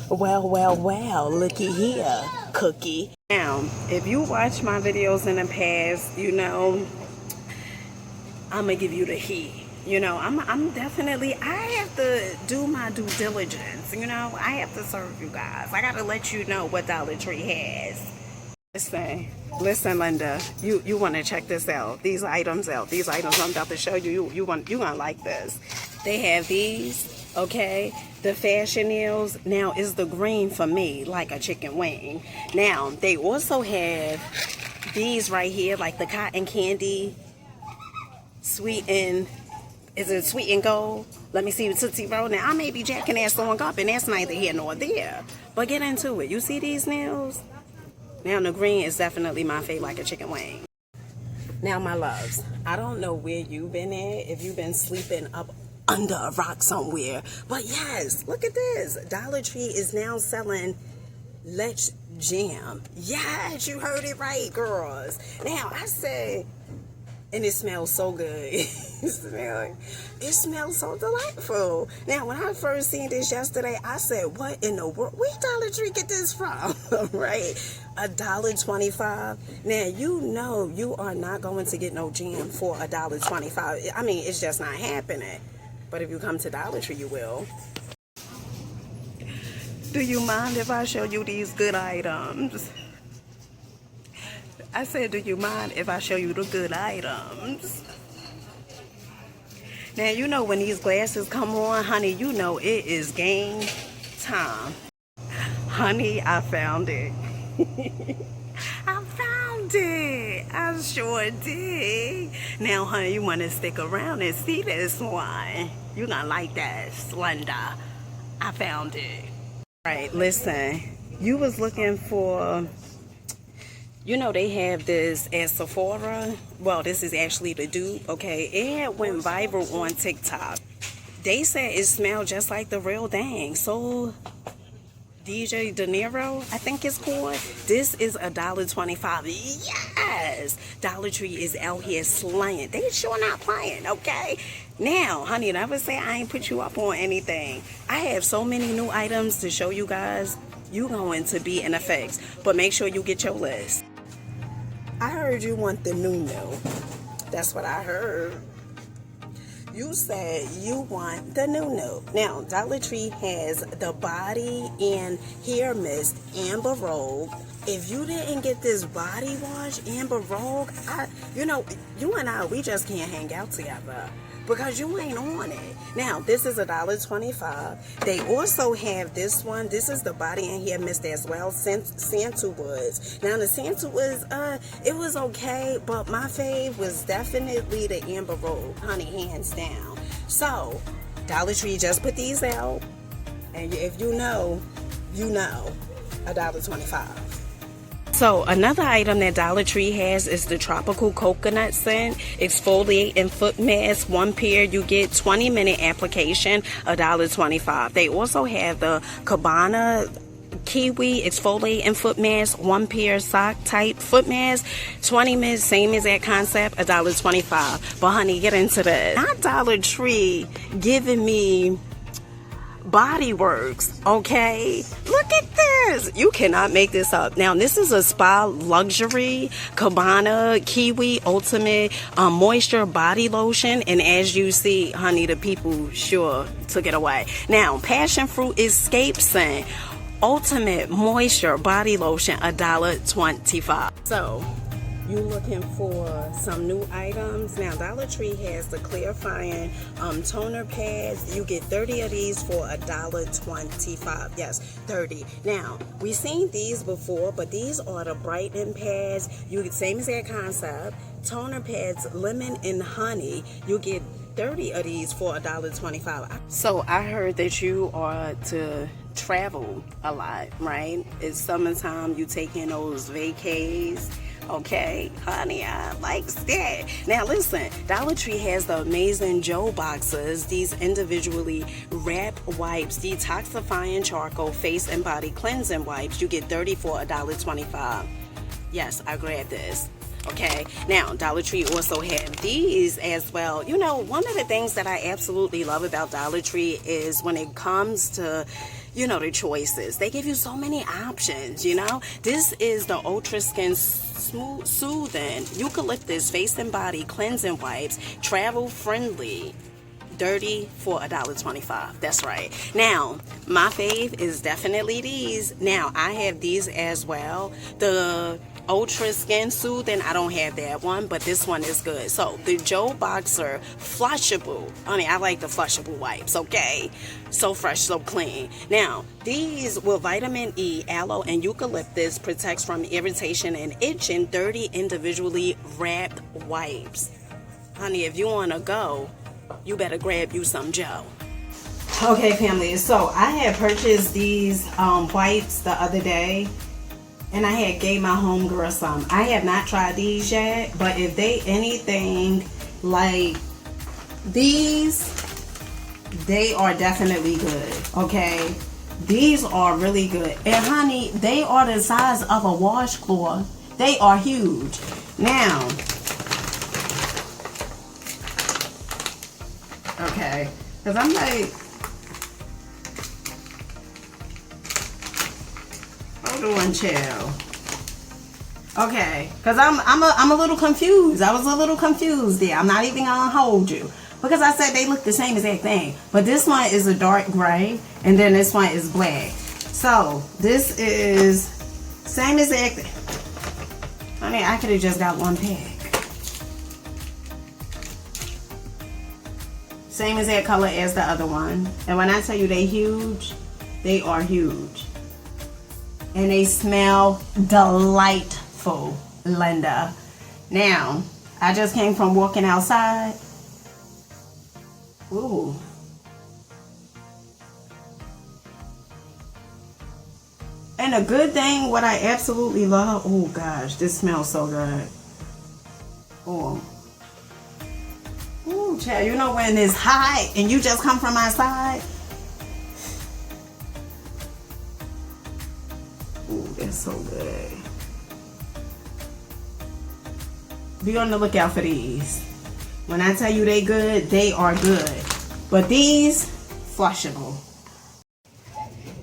Well, looky here, Cookie. Now, if you watch my videos in the past, you know, I'm gonna give you the heat. You know, I'm definitely, I have to do my due diligence. You know, I have to serve you guys. I gotta let you know what Dollar Tree has. Listen, Linda, you want to check this out. These items I'm about to show you. You gonna like this. They have these, okay? The fashion nails. Now is the green for me, like a chicken wing. Now they also have these right here, like the cotton candy, sweet and is it sweet and gold? Let me see the Tootsie Roll. Now I may be jacking that song up, and that's neither here nor there. But get into it. You see these nails? Now, the green is definitely my favorite, like a chicken wing. Now, my loves, I don't know where you've been at, if you've been sleeping up under a rock somewhere. But yes, look at this. Dollar Tree is now selling Let's Jam. Yes, you heard it right, girls. Now, I say, and it smells so good. It smells so delightful. Now, when I first seen this yesterday, I said, what in the world? Where Dollar Tree get this from? Right? $1.25. Now, you know you are not going to get no jam for $1.25. I mean, it's just not happening. But if you come to Dollar Tree, you will. Do you mind if I show you these good items? I said, do you mind if I show you the good items? Now, you know when these glasses come on, honey, you know it is game time. Honey, I found it. I found it. I sure did. Now, honey, you want to stick around and see this one. You're going to like that, Slender. I found it. All right, listen. You was looking for... You know, they have this at Sephora. Well, this is actually the dupe, okay? It went viral on TikTok. They said it smelled just like the real thing. So, DJ De Niro, I think it's called. This is $1.25. Yes! Dollar Tree is out here slaying. They sure not playing, okay? Now, honey, never say I ain't put you up on anything. I have so many new items to show you guys. You going to be in effect. But make sure you get your list. I heard you want the new. That's what I heard. You said you want the new. Now, Dollar Tree has the body and hair mist, Amber Rogue. If you didn't get this body wash, Amber Rogue, you know, you and I, we just can't hang out together. Because you ain't on it. Now, this is $1.25. They also have this one. This is the body and hair mist as well, Santa Woods. Now, the Santa Woods, it was okay, but my fave was definitely the Amber Rogue, honey, hands down. So, Dollar Tree just put these out, and if you know, you know, $1.25. So another item that Dollar Tree has is the tropical coconut scent exfoliate and foot mask. One pair, you get 20-minute application, $1.25. They also have the Cabana kiwi exfoliate and foot mask, one pair sock type foot mask, 20 minutes, same as that concept, $1.25. But honey, get into that. Not Dollar Tree giving me Body Works, okay? Look at this. You cannot make this up. Now, this is a spa luxury Cabana Kiwi Ultimate Moisture Body Lotion. And as you see, honey, the people sure took it away. Now, Passion Fruit Escape Scent Ultimate Moisture Body Lotion, $1.25. So, you looking for some new items? Now, Dollar Tree has the clarifying toner pads. You get 30 of these for $1.25. Yes, 30. Now, we've seen these before, but these are the brightening pads. You get same as that concept. Toner pads, lemon and honey. You get 30 of these for $1.25. So I heard that you are to travel a lot, right? It's summertime. You taking those vacays. Okay, honey, I like that. Now listen, Dollar Tree has the amazing Joe boxes, these individually wrapped wipes, detoxifying charcoal face and body cleansing wipes. You get 30 for $1.25. Yes, I grabbed this. Okay, now Dollar Tree also have these as well. You know, one of the things that I absolutely love about Dollar Tree is when it comes to you know, the choices. They give you so many options, you know. This is the Ultra Skin Smooth Soothing Eucalyptus Face and Body Cleansing Wipes, travel friendly. Dirty for $1.25. That's right. Now, my fave is definitely these. Now, I have these as well. The Ultra Skin Soothing, I don't have that one, but this one is good. So, the Joe Boxer Flushable. I like the flushable wipes, okay? So fresh, so clean. Now, these with vitamin E, aloe, and eucalyptus protects from irritation and itching 30 individually wrapped wipes. Honey, if you want to go, you better grab you some Joe. Okay, family, so I had purchased these wipes the other day, and I had gave my homegirl some. I have not tried these yet, but if they anything like these, they are definitely good, okay? These are really good. And honey, they are the size of a washcloth. They are huge. Now, okay, because I'm like, hold on, chill. Okay, because I'm a little confused. I was a little confused there. I'm not even gonna hold you because I said they look the same exact thing, but this one is a dark gray and then this one is black. So this is same exact thing. I mean, I could have just got one pack. Same exact color as the other one. And when I tell you they huge, they are huge. And they smell delightful, Linda. Now, I just came from walking outside. Ooh. And a good thing, what I absolutely love, oh gosh, this smells so good. Oh. Ooh, child, you know when it's hot and you just come from outside? Ooh, that's so good. Be on the lookout for these. When I tell you they good, they are good. But these, flushable.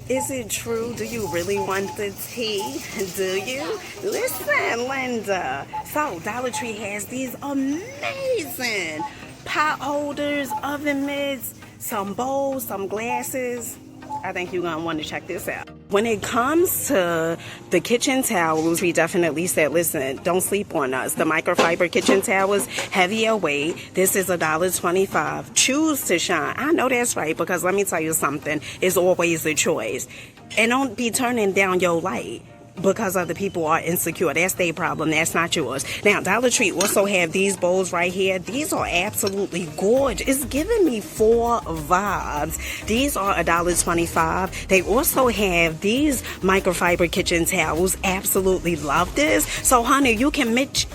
Is it true? Do you really want the tea? Do you? Listen, Linda. So, Dollar Tree has these amazing pot holders, oven mitts, some bowls, some glasses. I think you're going to want to check this out. When it comes to the kitchen towels, we definitely said, listen, don't sleep on us. The microfiber kitchen towels, heavier weight. This is $1.25. Choose to shine. I know that's right, because let me tell you something. It's always a choice. And don't be turning down your light because other people are insecure. That's their problem. That's not yours. Now, Dollar Tree also have these bowls right here. These are absolutely gorgeous. It's giving me 4 vibes. These are $1.25. They also have these microfiber kitchen towels. Absolutely love this. So, honey, you can mix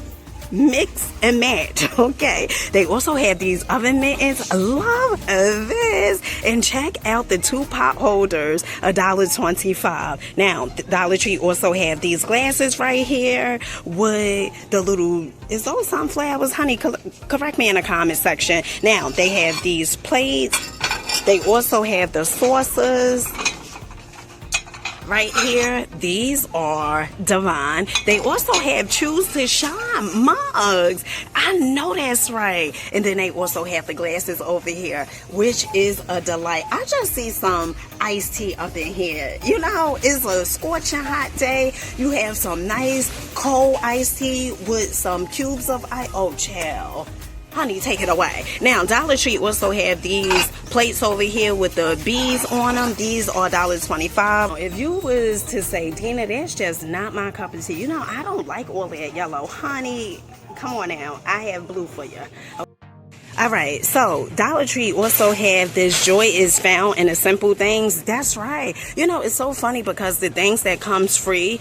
and match, okay? They also have these oven mittens. Love this. And check out the 2 pot holders, $1.25. Now, Dollar Tree also have these glasses right here with the little, is those sunflowers? Honey, correct me in the comment section. Now, they have these plates. They also have the saucers. Right here, these are divine. They also have Choose to Shine mugs. I know that's right. And then they also have the glasses over here, which is a delight. I just see some iced tea up in here. You know, it's a scorching hot day. You have some nice cold iced tea with some cubes of ice. Oh, child. Honey, take it away. Now, Dollar Tree also have these plates over here with the bees on them. These are $1.25. If you was to say, Dina, that's just not my cup of tea. You know, I don't like all that yellow. Honey, come on now. I have blue for you. Alright, so Dollar Tree also have this joy is found in the simple things. That's right. You know, it's so funny because the things that comes free,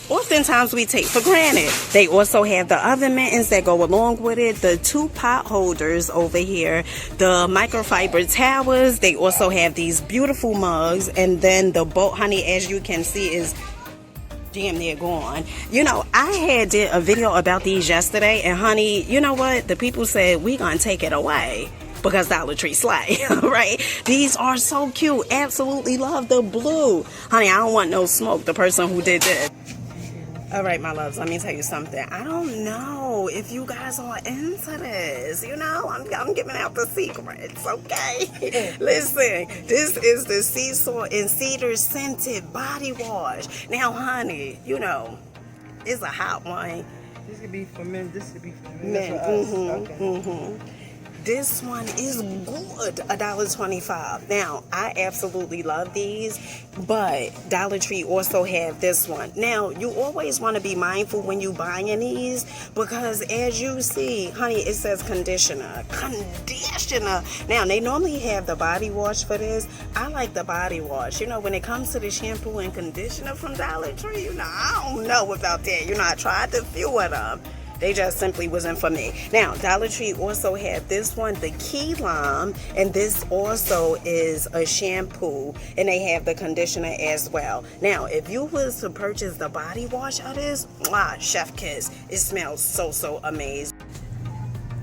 oftentimes we take for granted. They also have the oven mittens that go along with it, the 2 pot holders over here, the microfiber towels. They also have these beautiful mugs, and then the boat, honey, as you can see, is damn near gone. You know, I had did a video about these yesterday, and honey, you know what? The people said, we gonna take it away. because Dollar Tree slay, right? These are so cute. Absolutely love the blue. Honey, I don't want no smoke, the person who did this. All right, my loves, let me tell you something. I don't know if you guys are into this. You know, I'm giving out the secrets, okay? Listen, this is the sea salt and cedar scented body wash. Now, honey, you know, it's a hot one. This could be for men. This could be for men. Men. Okay. This one is good, $1.25. Now, I absolutely love these, but Dollar Tree also have this one. Now, you always want to be mindful when you buying these, because as you see, honey, it says conditioner. Conditioner. Now, they normally have the body wash for this. I like the body wash. You know, when it comes to the shampoo and conditioner from Dollar Tree, you know, I don't know about that. You know, I tried a few of them. They just simply wasn't for me. Now, Dollar Tree also have this one, the Key Lime, and this also is a shampoo, and they have the conditioner as well. Now, if you was to purchase the body wash of this, chef kiss, it smells so amazing.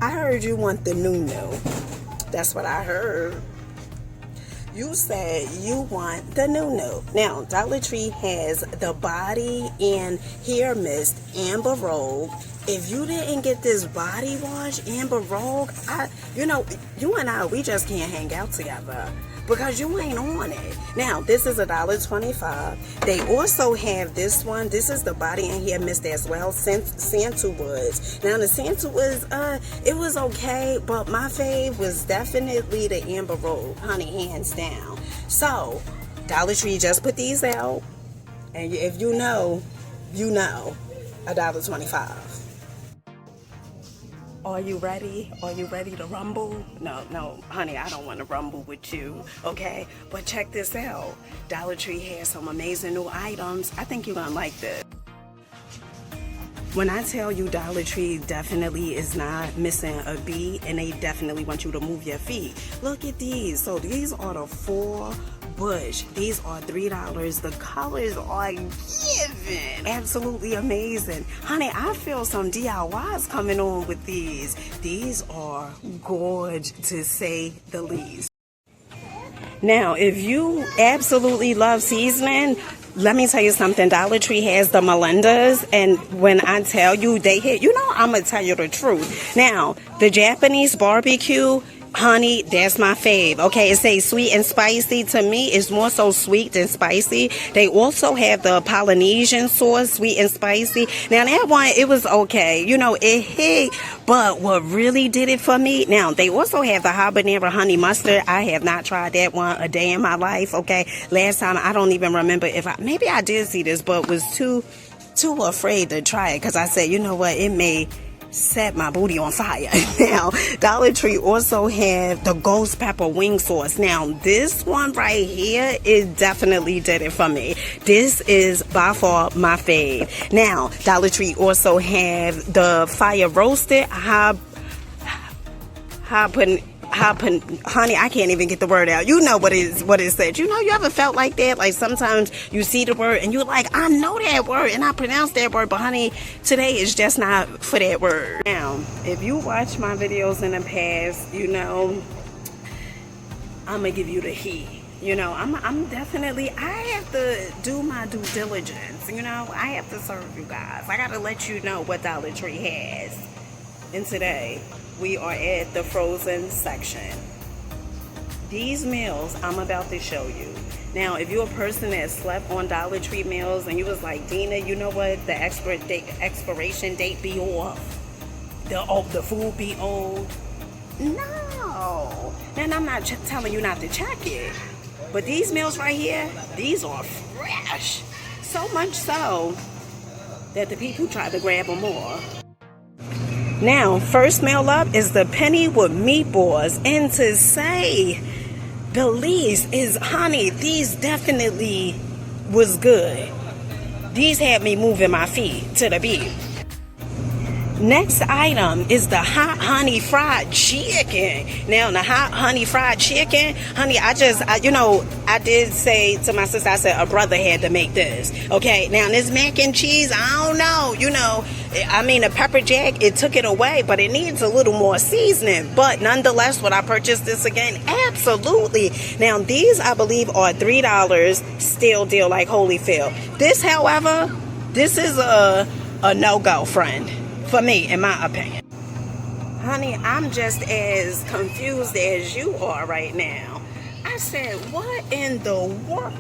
I heard you want the new. That's what I heard. You said you want the new. Now, Dollar Tree has the body and hair mist, Amber Rogue. If you didn't get this body wash, Amber Rogue, you know, you and I, we just can't hang out together because you ain't on it. Now, this is $1.25. They also have this one. This is the body and hair mist as well, Sandalwoods. Now, the Sandalwoods, it was okay, but my fave was definitely the Amber Rogue, honey, hands down. So, Dollar Tree just put these out, and if you know, you know, $1.25. Are you ready? Are you ready to rumble? No, honey, I don't want to rumble with you, okay? But check this out. Dollar Tree has some amazing new items. I think you're going to like this. When I tell you Dollar Tree definitely is not missing a beat, and they definitely want you to move your feet. Look at these. So these are the 4 Bush. These are $3. The colors are given. Absolutely amazing. Honey, I feel some DIYs coming on with these. These are gorgeous to say the least. Now, if you absolutely love seasoning, let me tell you something. Dollar Tree has the Melindas, and when I tell you they hit, you know, I'm going to tell you the truth. Now, the Japanese barbecue, honey, that's my fave. Okay, it says sweet and spicy. To me, it's more so sweet than spicy. They also have the Polynesian sauce, sweet and spicy. Now, that one, it was okay. You know, it hit, but what really did it for me, now, they also have the habanero honey mustard. I have not tried that one a day in my life, okay? Last time, I don't even remember if maybe I did see this, but was too afraid to try it, because I said, you know what, it may set my booty on fire. Now, Dollar Tree also have the ghost pepper wing sauce. Now, this one right here, it definitely did it for me. This is by far my fave. Now, Dollar Tree also have the fire roasted honey, I can't even get the word out. You know what it said. You know, you ever felt like that? Like sometimes you see the word and you're like, I know that word and I pronounce that word, but honey, today is just not for that word. Now, if you watch my videos in the past, you know, I'm gonna give you the heat. You know, I'm definitely, I have to do my due diligence. You know, I have to serve you guys. I gotta let you know what Dollar Tree has. And today, we are at the frozen section. These meals I'm about to show you. Now, if you're a person that slept on Dollar Tree meals and you was like, Dina, you know what? The expiration date be off. The food be old. No. And I'm not telling you not to check it. But these meals right here, these are fresh. So much so that the people try to grab them more. Now, first meal up is the penny with meatballs. And to say the least is, honey, these definitely was good. These had me moving my feet to the beat. Next item is the hot honey fried chicken. Now, the hot honey fried chicken, honey, I did say to my sister, I said a brother had to make this. Okay, now this mac and cheese, I don't know, the pepper jack, it took it away, but it needs a little more seasoning. But nonetheless, would I purchase this again? Absolutely. Now, these, I believe, are $3, still deal like Holyfield. This, however, this is a no-go, friend. For me, in my opinion. Honey, I'm just as confused as you are right now. I said, what in the world?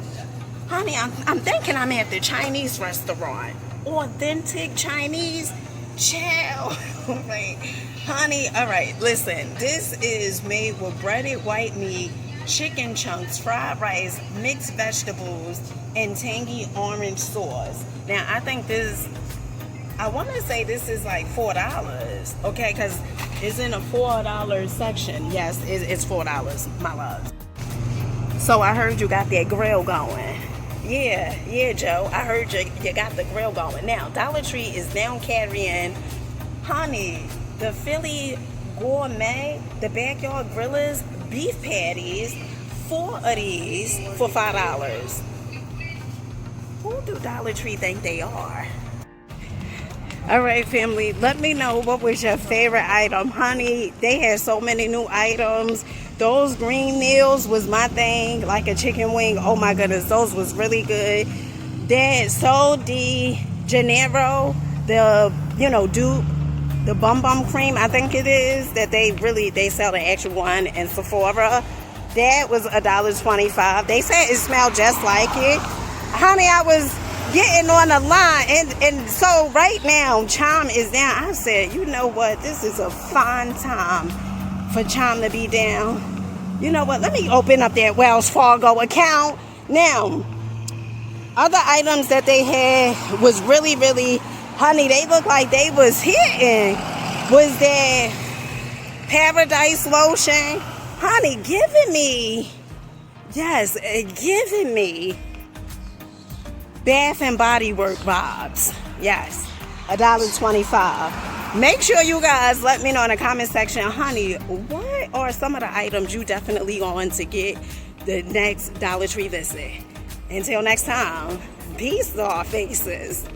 Honey, I'm thinking I'm at the Chinese restaurant. Authentic Chinese chow. Right. Honey, all right, listen. This is made with breaded white meat, chicken chunks, fried rice, mixed vegetables, and tangy orange sauce. Now, I want to say this is like $4, okay? Because it's in a $4 section. Yes, it's $4, my love. So I heard you got that grill going. Yeah, Joe. I heard you got the grill going. Now, Dollar Tree is now carrying, honey, the Philly Gourmet, the Backyard Grillers beef patties, 4 of these for $5. Who do Dollar Tree think they are? All right, family, let me know what was your favorite item. Honey, they had so many new items. Those green meals was my thing, like a chicken wing. Oh my goodness, those was really good. That Sol de Janeiro, the dupe, the bum cream, I think it is, that they sell the actual one in Sephora. That was $1.25. They said it smelled just like it. Honey, I was getting on the line, and so right now Chime is down. I said, you know what, this is a fine time for Chime to be down. You know what, let me open up that Wells Fargo account. Now, other items that they had was really, honey, they looked like they was hitting. Was that Paradise lotion? Honey, giving me Bath and Body Work vibes. Yes, $1.25. Make sure you guys let me know in the comment section, honey, what are some of the items you definitely going to get the next Dollar Tree visit? Until next time, peace to our faces.